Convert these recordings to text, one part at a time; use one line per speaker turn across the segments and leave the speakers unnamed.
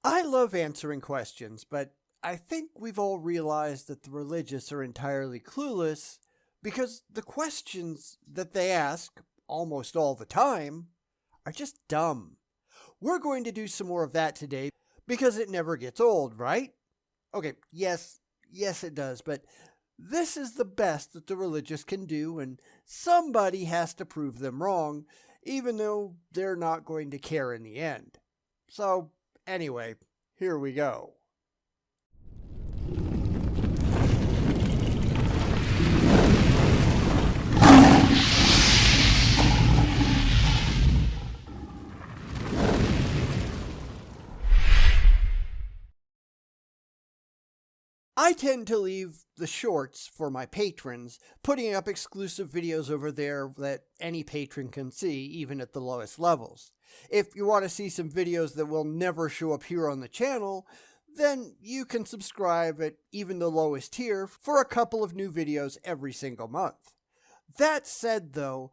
I love answering questions, but I think we've all realized that the religious are entirely clueless because the questions that they ask almost all the time are just dumb. We're going to do some more of that today because it never gets old, right? Okay, yes, it does, but this is the best that the religious can do, and somebody has to prove them wrong, even though they're not going to care in the end. So, anyway, here we go. I tend to leave the shorts for my patrons, putting up exclusive videos over there that any patron can see, even at the lowest levels. If you want to see some videos that will never show up here on the channel, then you can subscribe at even the lowest tier for a couple of new videos every single month. That said, though,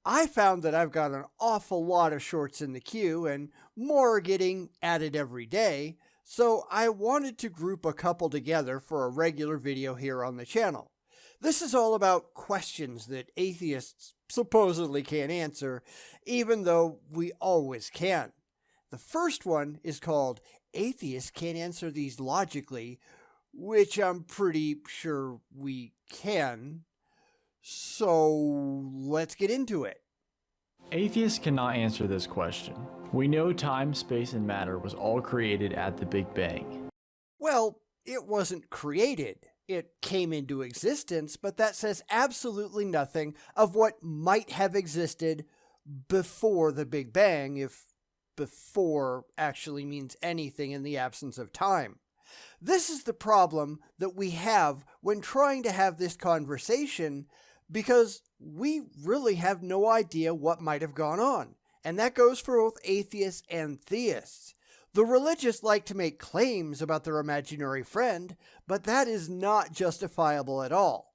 I found that I've got an awful lot of shorts in the queue, and more are getting added every day, so I wanted to group a couple together for a regular video here on the channel. This is all about questions that atheists supposedly can't answer, even though we always can. The first one is called Atheists Can't Answer These Logically, which I'm pretty sure we can. So let's get into it.
Atheists cannot answer this question. We know time, space, and matter was all created at the Big Bang.
Well, it wasn't created. It came into existence, but that says absolutely nothing of what might have existed before the Big Bang, if before actually means anything in the absence of time. This is the problem that we have when trying to have this conversation, because we really have no idea what might have gone on. And that goes for both atheists and theists. The religious like to make claims about their imaginary friend, but that is not justifiable at all.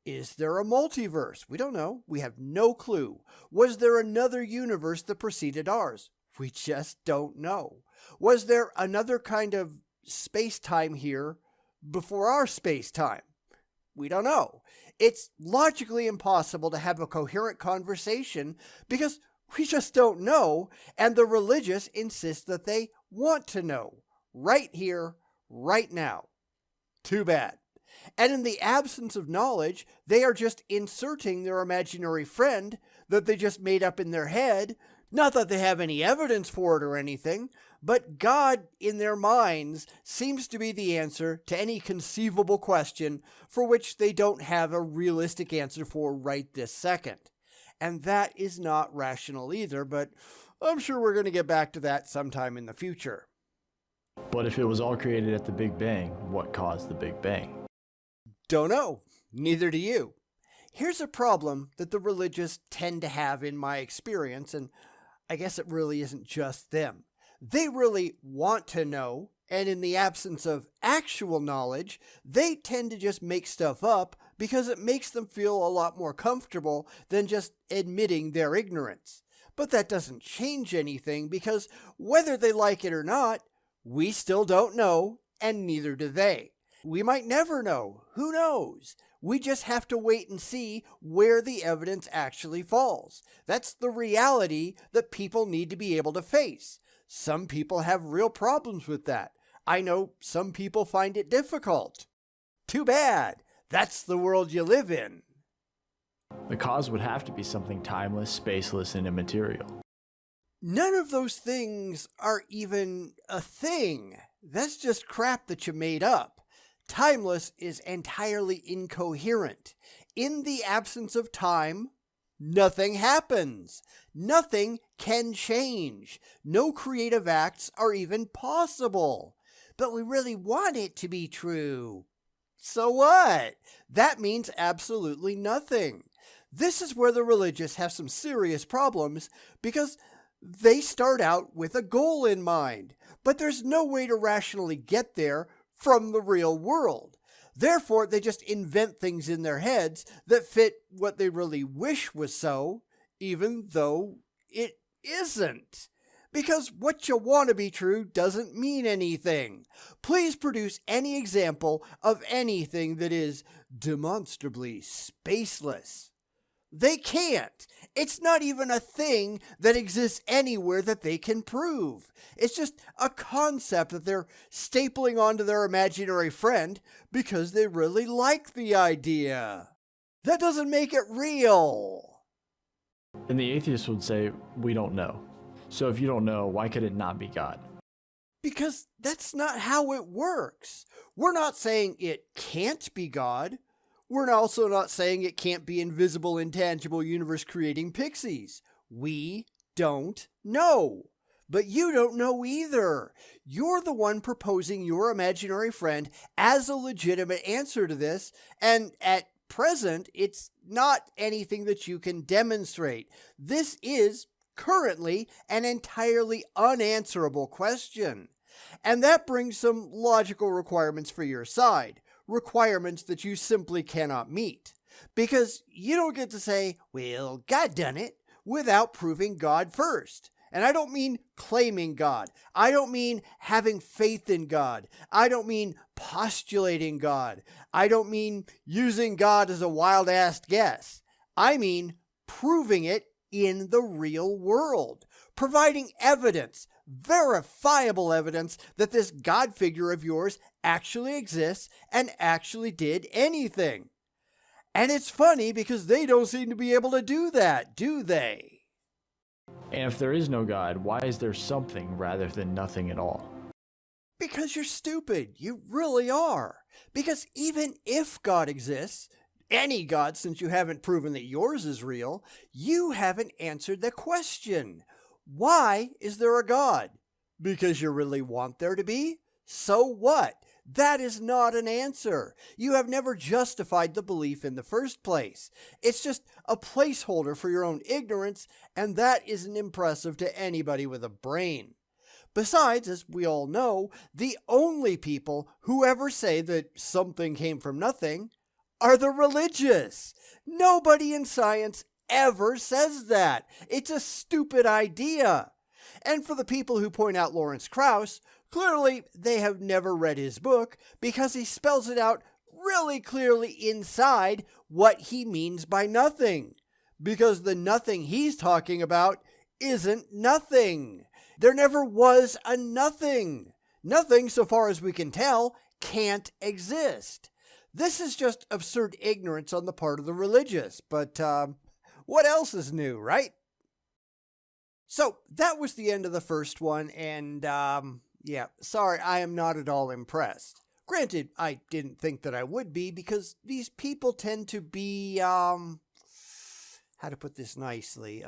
Is there a multiverse? We don't know. We have no clue. Was there another universe that preceded ours? We just don't know. Was there another kind of space-time here before our space-time? We don't know. It's logically impossible to have a coherent conversation because we just don't know, and the religious insist that they want to know, right here, right now. Too bad. And in the absence of knowledge, they are just inserting their imaginary friend that they just made up in their head, not that they have any evidence for it or anything, but God in their minds seems to be the answer to any conceivable question for which they don't have a realistic answer for right this second. And that is not rational either, but I'm sure we're going to get back to that sometime in the future.
But if it was all created at the Big Bang, what caused the Big Bang?
Don't know. Neither do you. Here's a problem that the religious tend to have in my experience, and I guess it really isn't just them. They really want to know, and in the absence of actual knowledge, they tend to just make stuff up because it makes them feel a lot more comfortable than just admitting their ignorance. But that doesn't change anything because whether they like it or not, we still don't know, and neither do they. We might never know. Who knows? We just have to wait and see where the evidence actually falls. That's the reality that people need to be able to face. Some people have real problems with that. I know some people find it difficult. Too bad. That's the world you live in.
The cause would have to be something timeless, spaceless, and immaterial.
None of those things are even a thing. That's just crap that you made up. Timeless is entirely incoherent. In the absence of time, nothing happens. Nothing can change. No creative acts are even possible. But we really want it to be true. So what? That means absolutely nothing. This is where the religious have some serious problems because they start out with a goal in mind, but there's no way to rationally get there from the real world. Therefore, they just invent things in their heads that fit what they really wish was so, even though it isn't. Because what you want to be true doesn't mean anything. Please produce any example of anything that is demonstrably spaceless. They can't. It's not even a thing that exists anywhere that they can prove. It's just a concept that they're stapling onto their imaginary friend because they really like the idea. That doesn't make it real.
And the atheist would say, we don't know. So if you don't know, why could it not be God?
Because that's not how it works. We're not saying it can't be God. We're also not saying it can't be invisible, intangible, universe-creating pixies. We don't know. But you don't know either. You're the one proposing your imaginary friend as a legitimate answer to this, and at present, it's not anything that you can demonstrate. This is currently an entirely unanswerable question. And that brings some logical requirements for your side. Requirements that you simply cannot meet. Because you don't get to say, well, God done it, without proving God first. And I don't mean claiming God. I don't mean having faith in God. I don't mean postulating God. I don't mean using God as a wild-ass guess. I mean proving it in the real world. Providing evidence, verifiable evidence that this God figure of yours actually exists and actually did anything. And it's funny because they don't seem to be able to do that, do they?
And if there is no God, why is there something rather than nothing at all?
Because you're stupid. You really are. Because even if God exists, any God, since you haven't proven that yours is real, you haven't answered the question. Why is there a God? Because you really want there to be? So what? That is not an answer. You have never justified the belief in the first place. It's just a placeholder for your own ignorance, and that isn't impressive to anybody with a brain. Besides, as we all know, the only people who ever say that something came from nothing are the religious. Nobody in science ever says that. It's a stupid idea. And for the people who point out Lawrence Krauss, clearly they have never read his book because he spells it out really clearly inside what he means by nothing. Because the nothing he's talking about isn't nothing. There never was a nothing. Nothing, so far as we can tell, can't exist. This is just absurd ignorance on the part of the religious, but what else is new, right? So that was the end of the first one, and yeah, sorry, I am not at all impressed. Granted, I didn't think that I would be, because these people tend to be, how to put this nicely,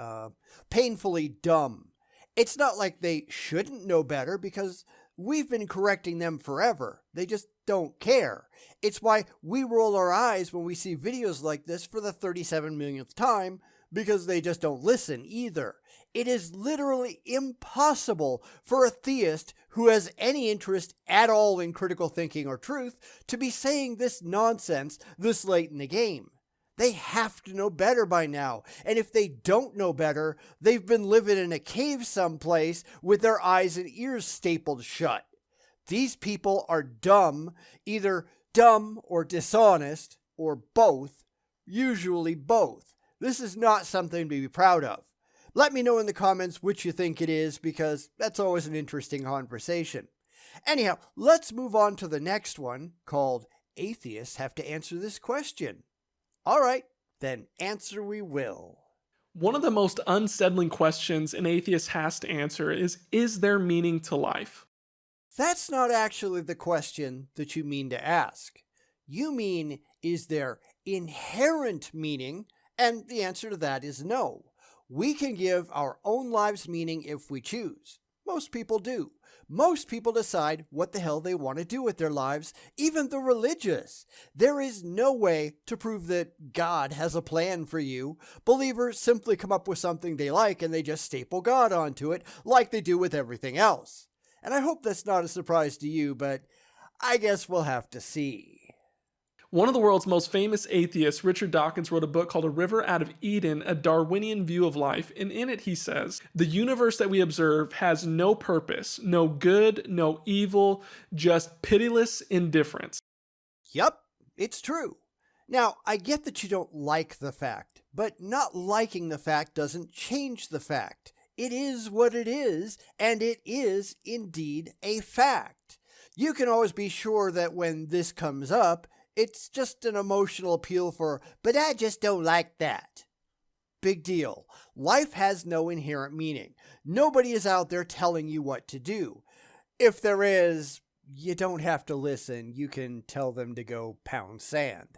painfully dumb. It's not like they shouldn't know better, because we've been correcting them forever. They just don't care. It's why we roll our eyes when we see videos like this for the 37 millionth time, because they just don't listen either. It is literally impossible for a theist who has any interest at all in critical thinking or truth to be saying this nonsense this late in the game. They have to know better by now, and if they don't know better, they've been living in a cave someplace with their eyes and ears stapled shut. These people are dumb, either dumb or dishonest, or both, usually both. This is not something to be proud of. Let me know in the comments which you think it is, because that's always an interesting conversation. Anyhow, let's move on to the next one, called Atheists Have to Answer This Question. Alright, then answer we will.
One of the most unsettling questions an atheist has to answer is there meaning to life?
That's not actually the question that you mean to ask. You mean, is there inherent meaning? And the answer to that is no. We can give our own lives meaning if we choose. Most people do. Most people decide what the hell they want to do with their lives, even the religious. There is no way to prove that God has a plan for you. Believers simply come up with something they like and they just staple God onto it like they do with everything else. And I hope that's not a surprise to you, but I guess we'll have to see.
One of the world's most famous atheists, Richard Dawkins, wrote a book called A River Out of Eden, a Darwinian view of life. And in it, he says, the universe that we observe has no purpose, no good, no evil, just pitiless indifference.
Yup, it's true. Now, I get that you don't like the fact, but not liking the fact doesn't change the fact. It is what it is, and it is indeed a fact. You can always be sure that when this comes up, it's just an emotional appeal for, but I just don't like that. Big deal. Life has no inherent meaning. Nobody is out there telling you what to do. If there is, you don't have to listen. You can tell them to go pound sand.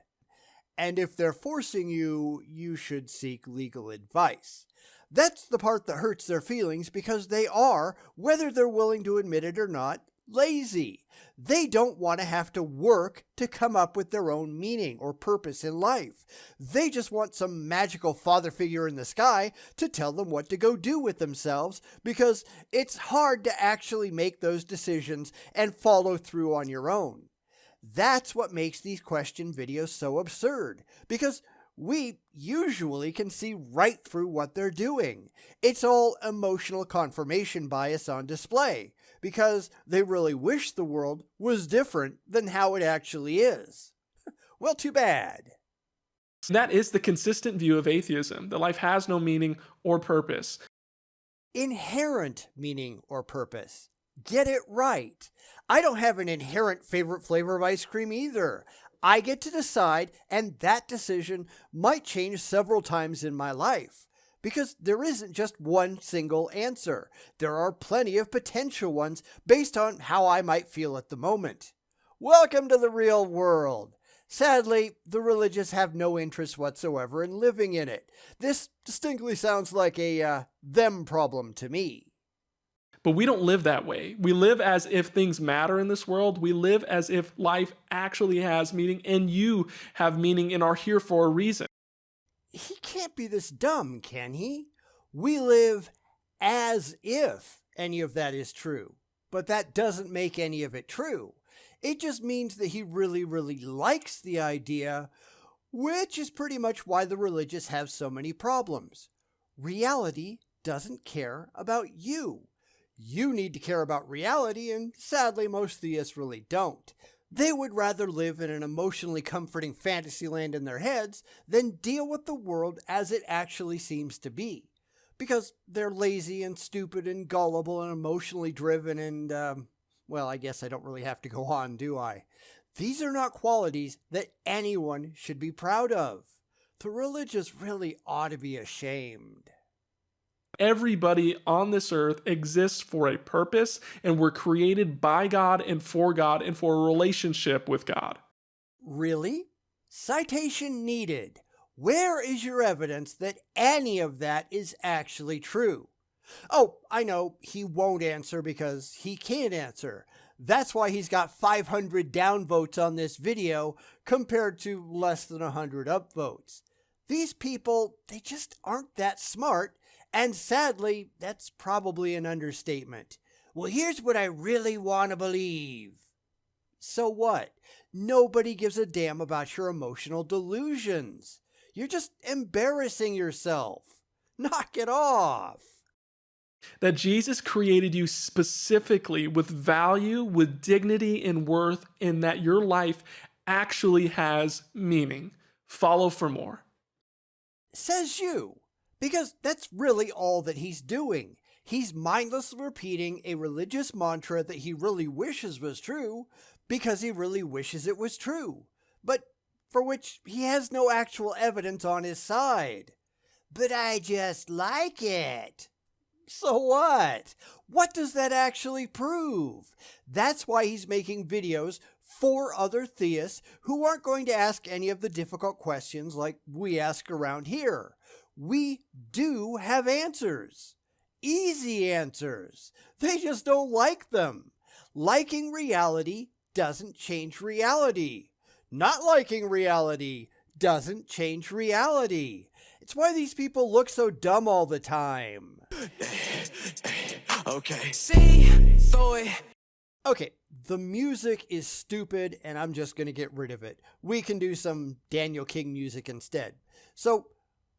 And if they're forcing you, you should seek legal advice. That's the part that hurts their feelings because they are, whether they're willing to admit it or not, lazy. They don't want to have to work to come up with their own meaning or purpose in life. They just want some magical father figure in the sky to tell them what to go do with themselves because it's hard to actually make those decisions and follow through on your own. That's what makes these question videos so absurd, because we usually can see right through what they're doing. It's all emotional confirmation bias on display, because they really wish the world was different than how it actually is. Well, too bad.
That is the consistent view of atheism, that life has no meaning or purpose.
Inherent meaning or purpose. Get it right. I don't have an inherent favorite flavor of ice cream either. I get to decide, and that decision might change several times in my life. Because there isn't just one single answer. There are plenty of potential ones based on how I might feel at the moment. Welcome to the real world. Sadly, the religious have no interest whatsoever in living in it. This distinctly sounds like a them problem to me.
But we don't live that way. We live as if things matter in this world. We live as if life actually has meaning, and you have meaning and are here for a reason.
He can't be this dumb, can he? We live as if any of that is true. But that doesn't make any of it true. It just means that he really, really likes the idea, which is pretty much why the religious have so many problems. Reality doesn't care about you. You need to care about reality, and sadly, most theists really don't. They would rather live in an emotionally comforting fantasy land in their heads than deal with the world as it actually seems to be. Because they're lazy and stupid and gullible and emotionally driven and, well, I guess I don't really have to go on, do I? These are not qualities that anyone should be proud of. The religious really ought to be ashamed.
Everybody on this earth exists for a purpose, and we're created by God and for a relationship with God.
Really? Citation needed. Where is your evidence that any of that is actually true? Oh, I know he won't answer because he can't answer. That's why he's got 500 downvotes on this video compared to less than 100 upvotes. These people, they just aren't that smart. And sadly, that's probably an understatement. Well, here's what I really want to believe. So what? Nobody gives a damn about your emotional delusions. You're just embarrassing yourself. Knock it off.
That Jesus created you specifically with value, with dignity and worth, and that your life actually has meaning. Follow for more.
Says you. Because that's really all that he's doing. He's mindlessly repeating a religious mantra that he really wishes was true because he really wishes it was true, but for which he has no actual evidence on his side. But I just like it. So what? What does that actually prove? That's why he's making videos for other theists who aren't going to ask any of the difficult questions like we ask around here. We do have answers. Easy answers. They just don't like them. Liking reality doesn't change reality. Not liking reality doesn't change reality. It's why these people look so dumb all the time.
Okay. See, throw it.
Okay, the music is stupid and I'm just going to get rid of it. We can do some Daniel King music instead. So,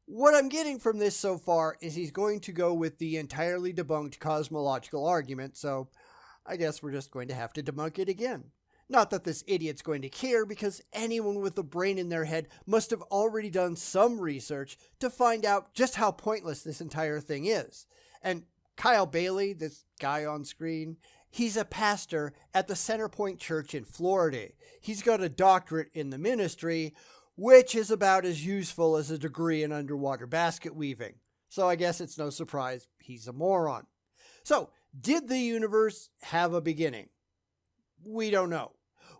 what I'm getting from this so far is he's going to go with the entirely debunked cosmological argument, so I guess we're just going to have to debunk it again. Not that this idiot's going to care, because anyone with a brain in their head must have already done some research to find out just how pointless this entire thing is. And Kyle Bailey, this guy on screen, he's a pastor at the Centerpoint Church in Florida. He's got a doctorate in the ministry, which is about as useful as a degree in underwater basket weaving. So I guess it's no surprise he's a moron. So, did the universe have a beginning? We don't know.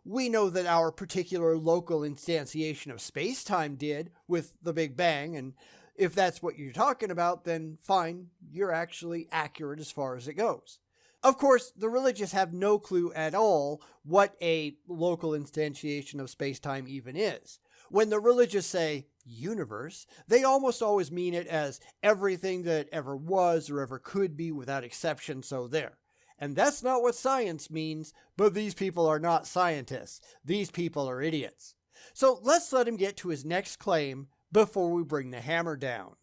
We know that our particular local instantiation of space-time did with the Big Bang, and if that's what you're talking about, then fine, you're actually accurate as far as it goes. Of course, the religious have no clue at all what a local instantiation of space-time even is. When the religious say universe, they almost always mean it as everything that ever was or ever could be without exception, so there. And that's not what science means, but these people are not scientists. These people are idiots. So let's let him get to his next claim before we bring the hammer down.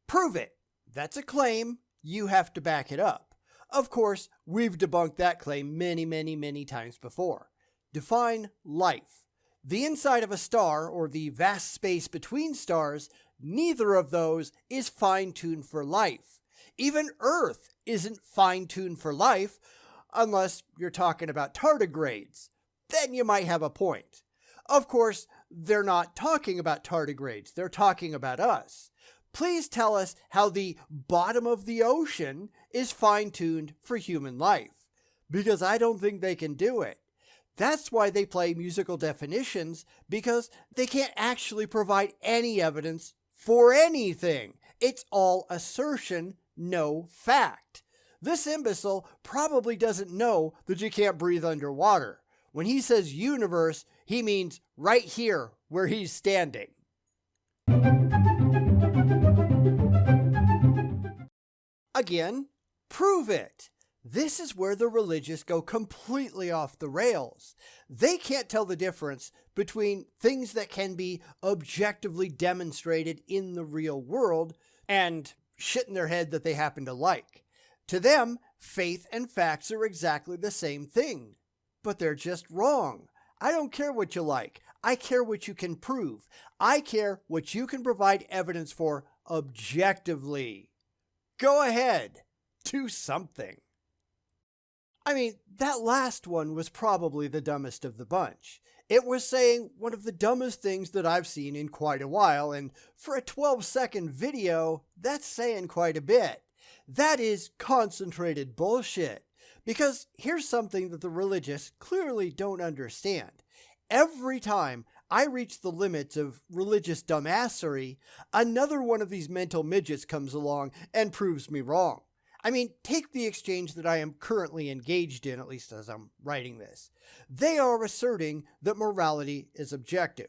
Prove it. That's a claim. You have to back it up. Of course, we've debunked that claim many times before. Define life. The inside of a star, or the vast space between stars, neither of those is fine-tuned for life. Even Earth isn't fine-tuned for life, unless you're talking about tardigrades. Then you might have a point. Of course, they're not talking about tardigrades. They're talking about us. Please tell us how the bottom of the ocean is fine-tuned for human life, because I don't think they can do it. That's why they play musical definitions, because they can't actually provide any evidence for anything. It's all assertion, no fact. This imbecile probably doesn't know that you can't breathe underwater. When he says universe, he means right here where he's standing. Again, prove it. This is where the religious go completely off the rails. They can't tell the difference between things that can be objectively demonstrated in the real world and shit in their head that they happen to like. To them, faith and facts are exactly the same thing. But they're just wrong. I don't care what you like. I care what you can prove. I care what you can provide evidence for objectively. Go ahead. Do something. I mean, that last one was probably the dumbest of the bunch. It was saying one of the dumbest things that I've seen in quite a while, and for a 12-second video, that's saying quite a bit. That is concentrated bullshit. Because here's something that the religious clearly don't understand. Every time I reach the limits of religious dumbassery, another one of these mental midgets comes along and proves me wrong. I mean, take the exchange that I am currently engaged in, at least as I'm writing this. They are asserting that morality is objective.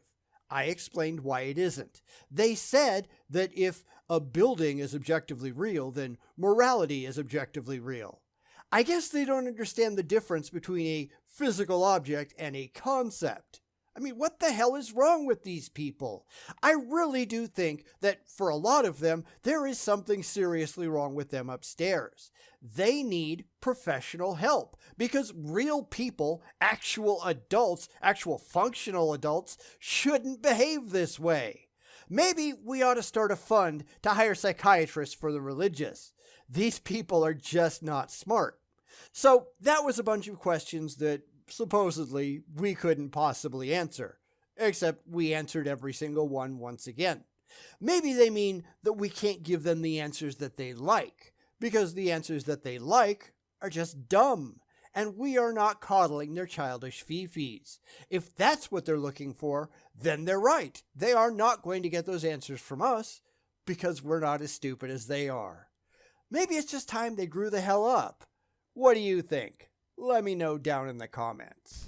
I explained why it isn't. They said that if a building is objectively real, then morality is objectively real. I guess they don't understand the difference between a physical object and a concept. I mean, what the hell is wrong with these people? I really do think that for a lot of them, there is something seriously wrong with them upstairs. They need professional help because real people, actual adults, actual functional adults, shouldn't behave this way. Maybe we ought to start a fund to hire psychiatrists for the religious. These people are just not smart. So that was a bunch of questions that supposedly we couldn't possibly answer, except we answered every single one once again. Maybe they mean that we can't give them the answers that they like, because the answers that they like are just dumb, and we are not coddling their childish fifis. If that's what they're looking for, then they're right. They are not going to get those answers from us, because we're not as stupid as they are. Maybe it's just time they grew the hell up. What do you think? Let me know down in the comments.